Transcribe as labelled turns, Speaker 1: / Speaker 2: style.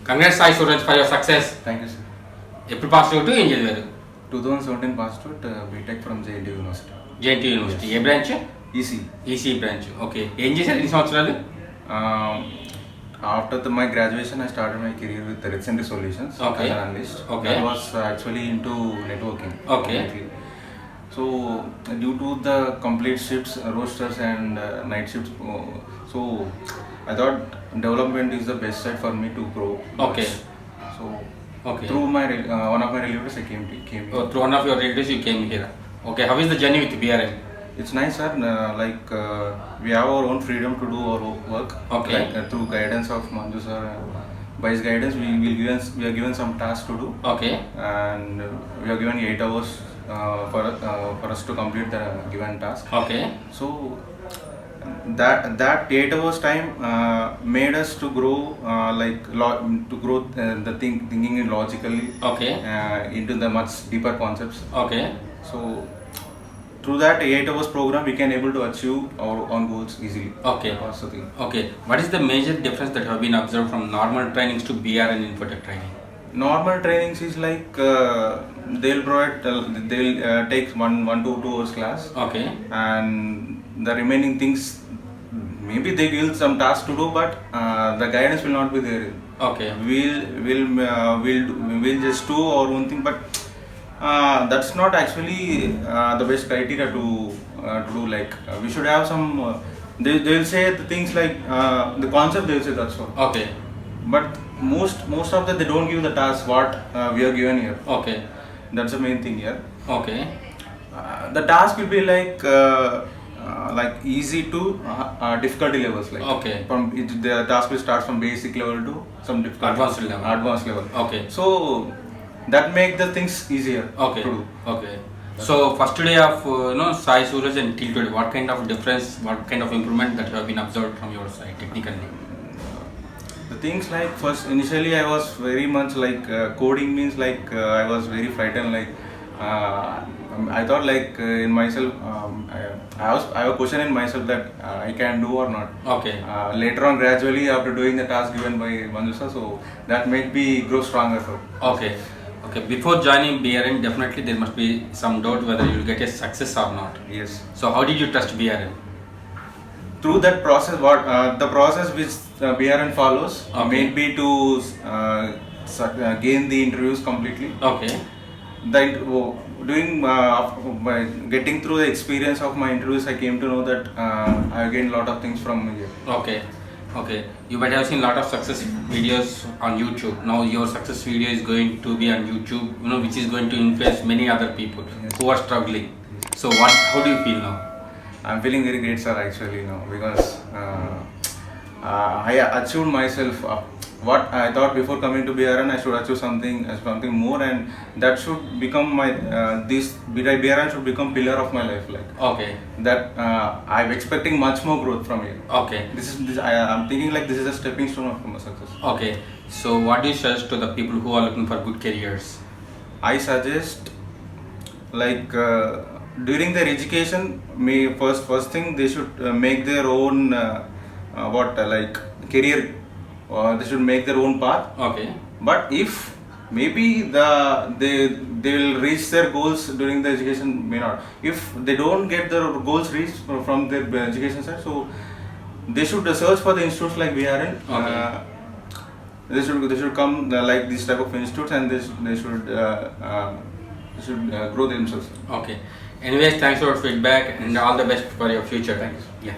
Speaker 1: Congrats Sai Suraj for your success.
Speaker 2: Thank you, sir.
Speaker 1: ఎప్పుడు pass out ఏం చదివారు?
Speaker 2: 2017 passed out BTech from JNT University.
Speaker 1: JNT university. A branch?
Speaker 2: EC.
Speaker 1: EC branch. Okay. ఏం చేశారు ఎన్ని సంవత్సరాలు?
Speaker 2: After my graduation, I started my career with the Red Center Solutions as an analyst.
Speaker 1: Okay.
Speaker 2: I was actually into networking.
Speaker 1: Okay.
Speaker 2: Completely. So due to the complete shifts, roasters and night shifts, so I thought development is the best side for me to grow.
Speaker 1: Okay.
Speaker 2: So
Speaker 1: Okay.
Speaker 2: through my one of my relatives, I came here.
Speaker 1: Oh, through one of your relatives you came here. Okay. How is the journey with BRN?
Speaker 2: It's nice, sir. We have our own freedom to do our work.
Speaker 1: Okay.
Speaker 2: Through guidance of Manju sir, by his guidance, we are given some tasks to do.
Speaker 1: Okay.
Speaker 2: And we are given 8 hours for us to complete the given task.
Speaker 1: Okay.
Speaker 2: So that 8 hours time made us to grow thinking logically.
Speaker 1: Okay.
Speaker 2: Into the much deeper concepts.
Speaker 1: Okay.
Speaker 2: So through that 8 hours program, we can able to achieve our own goals easily.
Speaker 1: Okay.
Speaker 2: That's the thing.
Speaker 1: Okay. What is the major difference that have been observed from normal trainings to BRN INFOTECH training?
Speaker 2: Normal trainings is like they'll take one to 2 hours class.
Speaker 1: Okay.
Speaker 2: And the remaining things, maybe they give some tasks to do, but the guidance will not be there.
Speaker 1: Okay.
Speaker 2: We'll just do our own thing, but that's not actually the best criteria to do. We should have some. They'll say the things like the concept. They'll say that's all.
Speaker 1: Okay.
Speaker 2: But most of that they don't give the task what we are given here.
Speaker 1: Okay.
Speaker 2: That's the main thing here.
Speaker 1: Okay.
Speaker 2: The task will be like easy to difficulty levels.
Speaker 1: Okay.
Speaker 2: The task will start from basic level to some difficulty. Advanced level.
Speaker 1: Okay.
Speaker 2: So that make the things easier.
Speaker 1: Okay.
Speaker 2: To do.
Speaker 1: Okay. So first day of Sai Suraj and till today, what kind of difference, what kind of improvement that you have been observed from your side technically?
Speaker 2: The things like first initially I was very much coding means I was very frightened. I thought in myself I have a question in myself that I can do or not.
Speaker 1: Okay.
Speaker 2: Later on, gradually after doing the task given by Manju sir, so that made me grow stronger. So.
Speaker 1: Okay. Okay. Before joining BRN, definitely there must be some doubt whether you will get a success or not.
Speaker 2: Yes.
Speaker 1: So how did you trust BRN?
Speaker 2: Through that process, the process which BRN follows,
Speaker 1: Okay.
Speaker 2: made me to gain the interviews completely.
Speaker 1: Okay.
Speaker 2: By getting through the experience of my interviews, I came to know that I gained a lot of things from here.
Speaker 1: Okay. Okay. You might have seen a lot of success videos on YouTube. Now your success video is going to be on YouTube, which is going to influence many other people.
Speaker 2: Yes.
Speaker 1: Who are struggling. So how do you feel now?
Speaker 2: I'm feeling very great, sir, actually now, because I achieved myself. What I thought before coming to BRN, I should achieve something more, and that should become my BRN should become pillar of my life.
Speaker 1: Okay.
Speaker 2: That I'm expecting much more growth from here.
Speaker 1: Okay.
Speaker 2: I'm thinking this is a stepping stone of my success.
Speaker 1: Okay. So what do you suggest to the people who are looking for good careers?
Speaker 2: I suggest during their education, first thing they should make their own career. They should make their own path.
Speaker 1: Okay.
Speaker 2: But if maybe they will reach their goals during the education, may not. If they don't get their goals reached from their education side, so they should search for the institutes like BRN.
Speaker 1: Okay.
Speaker 2: They should come like this type of institutes, and they should grow themselves.
Speaker 1: Okay. Anyways, thanks for your feedback and all the best for your future.
Speaker 2: Thanks.
Speaker 1: Yeah.